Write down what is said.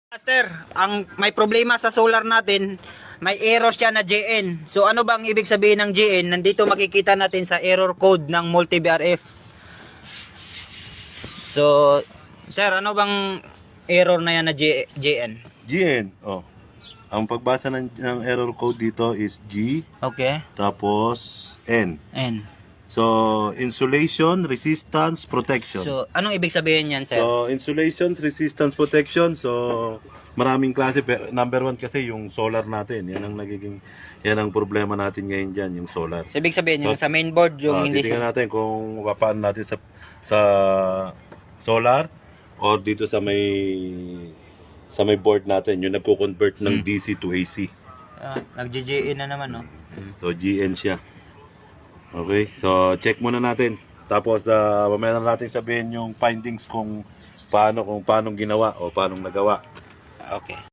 Master, ang may problema sa solar natin, may error siya na JN. So ano bang ibig sabihin ng JN? Nandito makikita natin sa error code ng multi-VRF. So, sir, ano bang error na yan na JN? GN, oh. Ang pagbasa ng error code dito is G, Okay. tapos N. N. So, insulation, resistance, protection. So, anong ibig sabihin yan, sir? So, insulation, resistance, protection. So, maraming klase. Pero number one kasi yung solar natin. Yan ang problema natin ngayon dyan, yung solar. So, ibig sabihin yung sa main board, yung hindi Titingnan natin kung paano natin sa solar o dito sa may board natin, yung nagko-convert ng DC to AC. nag-JN na naman, no? So, GN siya. Okay, so check muna natin. Tapos mamaya na natin sabihin yung findings kung paano ginawa o paano nagawa. Okay.